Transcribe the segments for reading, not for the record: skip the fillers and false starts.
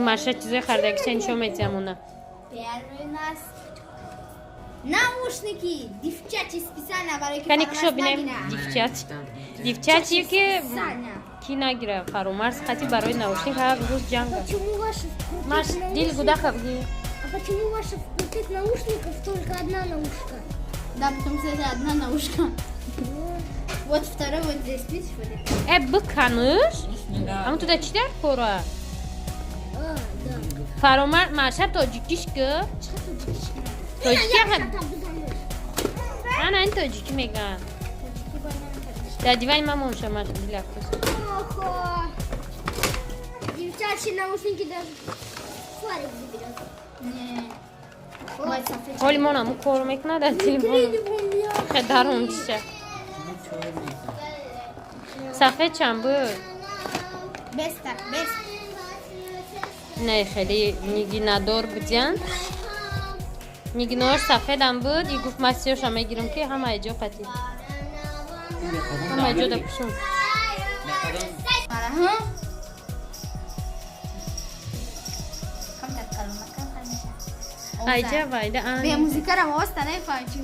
Маша чизои хардагӣ чӣ нишон метиҳамона? Первый у нас наушники, девчачьи специально барои Кани кушо бинем девчачьи ки специально. ки нагира фаромарз хати барои наушник ҳар рӯз ҷанга. Почему ваши Маш дил гудаха бги. А почему ваши вкрутых наушников только одна наушка? Да, потому что это одна наушка. Вот второй вот здесь, видишь, вот это. Бикануш? Ама туда чӣ дар пора? А, да. Фаромар Маша тоҷикишка? Тоҷики ҳам. Ана ин тоҷики меган. Да дивани ман монша Маша дилафрӯз. Ага. Девчачьи наушники даже фарик заберет. Не. Ой, София. ҳоли монаму кору мекунад дар телефон. Хедарон чиша. Сафед чанд буд? Без так, без. Не хеле нигинадор будян. Нигинош сафедам буд. И гуфт ман сиёша мегирам ки ҳама иҷо пати. Ҳама иҷо да пушун. Ага. Кам так калом, кам ханеша. Айҷа вайда ан. Бе музыка ра мавоз та нефаҳм чӣ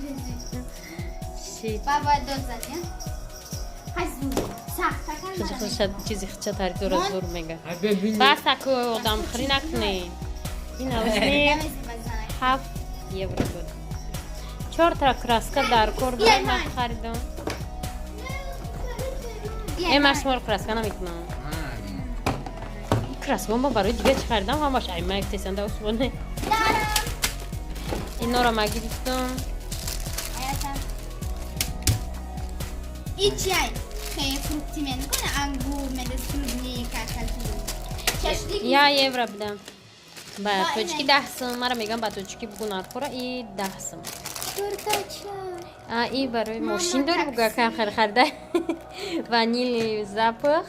Шит. баба дод зад я. Хазу. Сахта кам. Хушад чизи хича таридора зур мега. Бас таку одам хри накуне. Ин наушник 7 евро буд. 4 та краска дар кор буд ман харидам. Маш мор краска намекунам. Краска ма барои дига чӣ харидам ҳамаш аймак тесанда усвоне. Инора ма гирифтам. И чай. Хей фрукти мен кона ангур медес клубника калту. Чашник. Я евро будам. Ба точки 10 сум. Мара мегам ба точки бугу нархора и 10 сум. А и барои мошин дори буга кам харда. Ванили запах.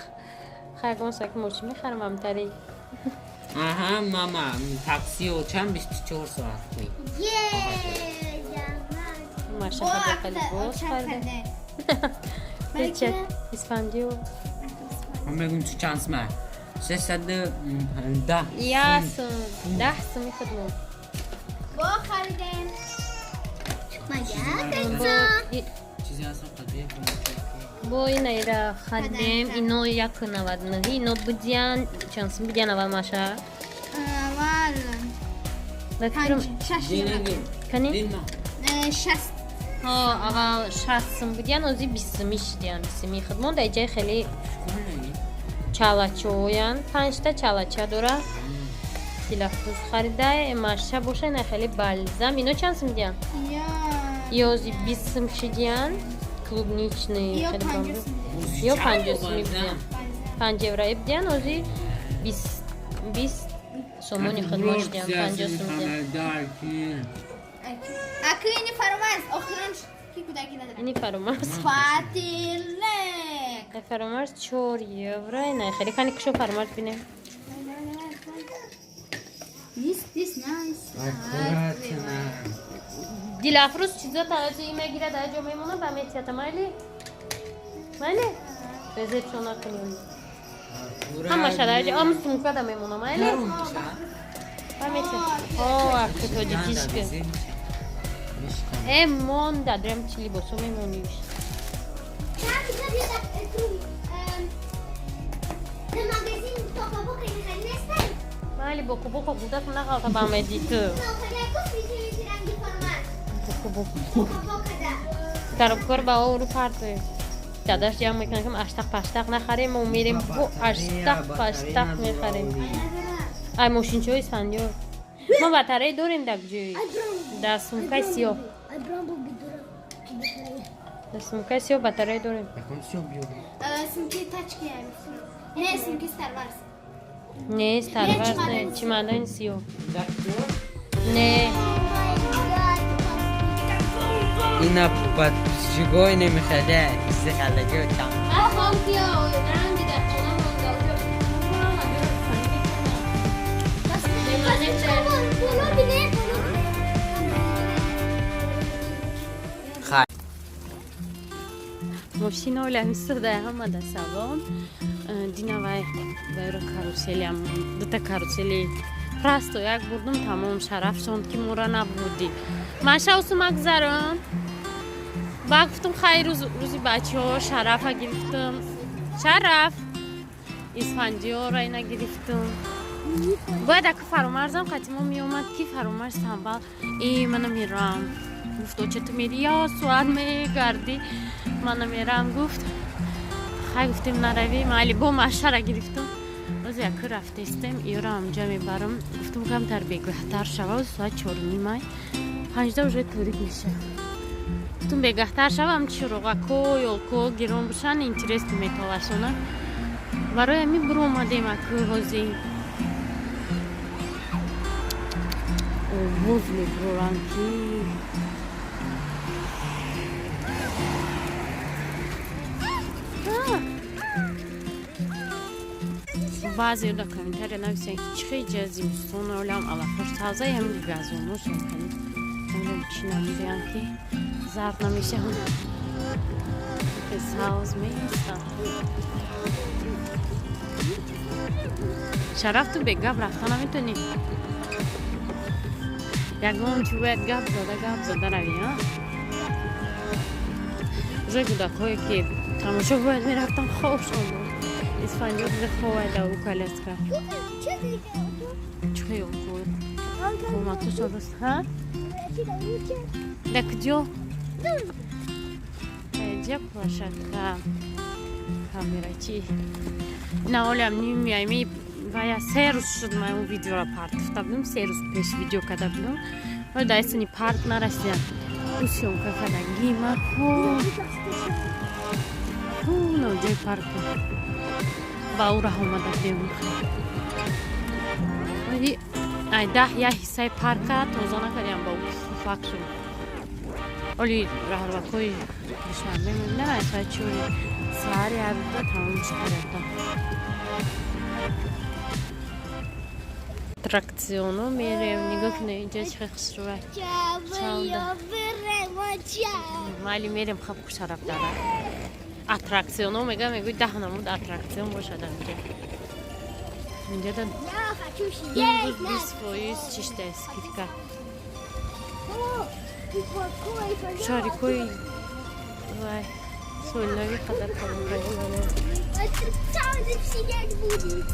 Хагон сак мошин мехарам амтари. Ага, мама, такси очам 24 соат ми. Маша хада хали боз харда. Бече испандио. Мегум чӣ чанд сум? 610. Я сум 10 сум мехадмон. Бо харидем. Чизе ҳастам қадия Бо инайра хадем ино 199 ино будян чанд сум будян аввал Маша? Аввал. Ба фикрам кани? Шаст. аввал 60 сум будян ози 20 сум шидян 20 сум хадмон дар ҷаи хеле чалачоян 5 та чалача дора тилафрӯз харида Маша боша ина хеле балзам ино чанд сум будян? Я. Ёзи 20 сум шидян клубничный Я хеле 50 бамбу. сум. Ё 50 сум будян 5 евро будян ози 20 сомони хидмон шидян 50 сум будян. Акини фаромаз охирон ки кудаки надара. Ини фаромарз. Фатилек. Фаромарз 4 евро ина хеле кани кушо фаромарз бинем. This nice. Дилафрӯз чизо таъҷи мегирад дар ҷо мемонад ба метията майли? Майли? Резепшон накунем. Ҳамаша дар ҷо ам сумка да мемона майли? Ба метият. О, ахи тоҷикишка. Монда дорем чӣ либосо мемониш. Майли боку-боку гудату нағалта ба меди ту. Тарабкор ба ору партои. Дадаш ҷамъ мекунад ки аштақ-паштақ нахарем мо мерем бо аштақ-паштақ мехарем. Ай мошинчаҳои испандиё. Мо батарея дорем дар ҷои. Дар сумкаи сиёҳ. Дар сумкаи сиёҳ батарея дорем. Сумки тачки ам. Не, сумки старварс. Не, старварс не. Чемодан сиёҳ. Не. اینا با جگوی نمیخده استخلجو کم خب بیا رنگ در خونه مونده خواهی ماشین اولم استخده همه در سوان دینا وای رو کاروسلی هم دوتا کاروسلی راست و یک بردم تمام شرف شد که مورا نبودی ماشه اوسو مگذرم با گفتم خیلی روزی بچه ها شرف ها گرفتم شرف اسفنجی ها را اینا گرفتم باید اکا فرامرزم قطیما می اومد که فرامرز سنبال ای منو میرم گفت چه تو میری یا سوال میگردی منو میرم گفت خیلی گفتیم نروی مالی با ماشه را گرفتم روز یک رفته استیم ای را همجا میبرم گفتم کم تر بگهتر شوه و ساعت 4:30 15 уже طوری میشه گفتم بگهتر شوه هم چروغا کو یلکو گیرون بشن اینترست میتواشونه برای همی برو اومدیم اکو حوزی اووز میبرورن کی بعضی دا کامنتر نویسن که چخی جزیم سون اولم علا خوش تازه هم گازونو شون کنیم اولم چی نمیدیم که زرد نمیشه هم که ساوز میستم شرف تو به گب رفتن نمیتونی یکم چی باید گب زده روی ها روی کودکایی که تماشا باید میرفتن خوب شد اسفنجا بده خواه او کلاس کرد چه اون خود خواه تو شده است ها؟ دکجو جب باشد کامیرا چی نه اولی هم نیم میایمی و یا 3 روز شد من اون ویدیو را پارت افتا بودم 3 روز پیش ویدیو کده بودم ولی دایستونی پارت نرسیدم روسیون که کدنگی ما نوجه پارت با او راه اومده بودیم ولی 10 یا حصه پارک توزا نکردیم با او فاک شد ولی راه رو کوی بشنم بمیم نه ساعت چوری سهاری عبیده تمامش کردم اتراکسیونو میریم نگاه کنه اینجا چه خسروه مالی میریم خب خوش طرف داره اتراکسیونو میگوی 10 نمود اتراکسیون باشه اینجا دا این بود 20% چشته اسکیفکه شاریکوی وای سولنوی قدر کنم کنیم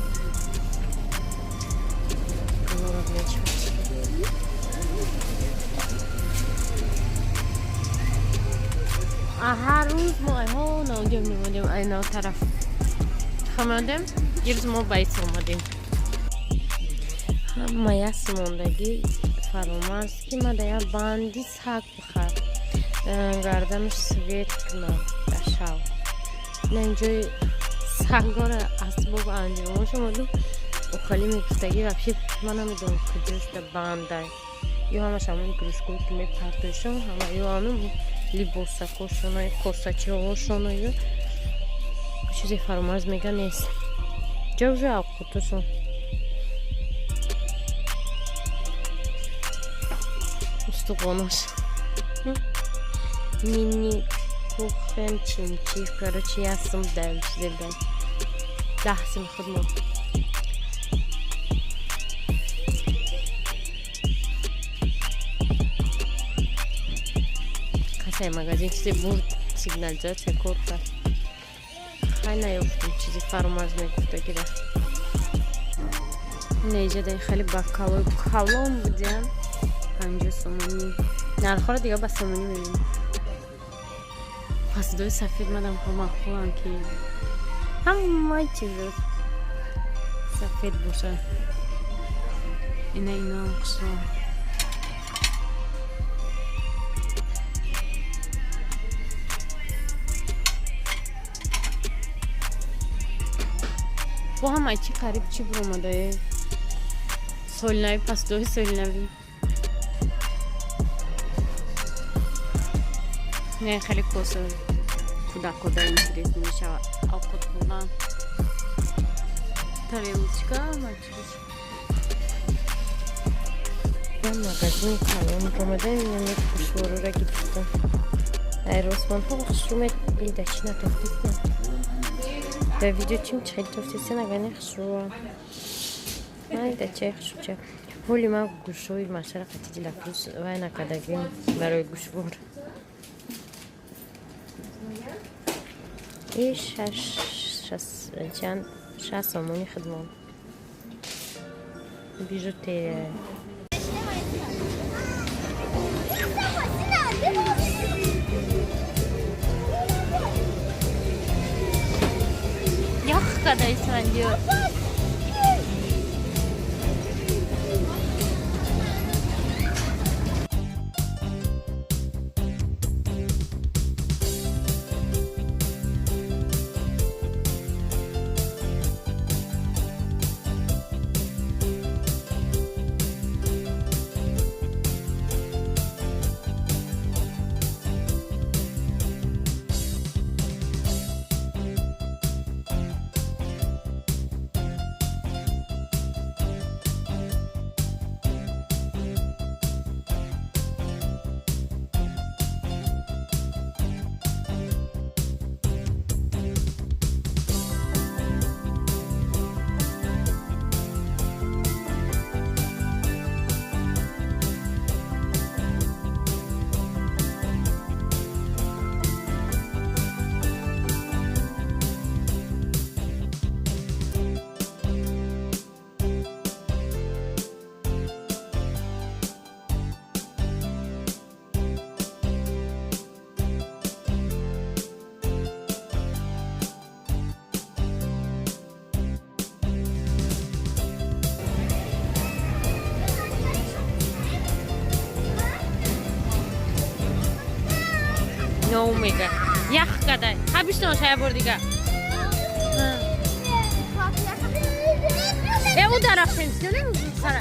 هر روز ما ها ناجم نمودیم اینا طرف خمادیم یه روز ما بایت اومدیم همه یست موندگی فرامرز که ما دیا باندی ساک بخواد گردنش سویت کنم بشاو نه اینجای سنگار اسباب انجامش اومدیم و خالی میگفتگی وقتی من نمیدونم کجاش ده باندای یا همش همون گروشگوی که میپرتوشم همه یا همون لیبوسا کوشونای کورساچی هاشونای چیزی فرامرز میگه نیست جوجه آقوتوشون استقاناش مینی کوخن چیمچی کارچی هستم دارم چیزی دارم 10 سیم خودمون کسای مگازین چیزی بود سیگنال زد سکور کرد خیلی نیفتم چیزی فرامرز میگفته گیره نیجه دایی خیلی با کالون بودیم 50 سومونی نرخور دیگه با سومونی میبینیم پس دوی سفید مدام کمک خوام که همه چیز سفید باشه اینا هم خسرون با همه چی قریب چی برومده سولنوی پس دوی سولنوی نه خیلی کوسه کودک اینطوری میشه آقود بودن تریوچکا مچلیش من مغازین کلام رومدن یعنی کشورو را گیفتم ای رسمان ها خشرومت ایده چی نتوفتیسن به ویدیو چیم چخیل توفتیسن اگه نخشرو ایده چه خشرو چه هولی ما گوشوی مشرق تیجی لپروس و اینا کدگیم برای گوشور ای شش سامونی خدمون بیژوتری Yağ kadar İsmail diyor. No mega. Yağ kadar. Ha bir şey şeye bordiga. O taraf pensiyoner mi? Sara.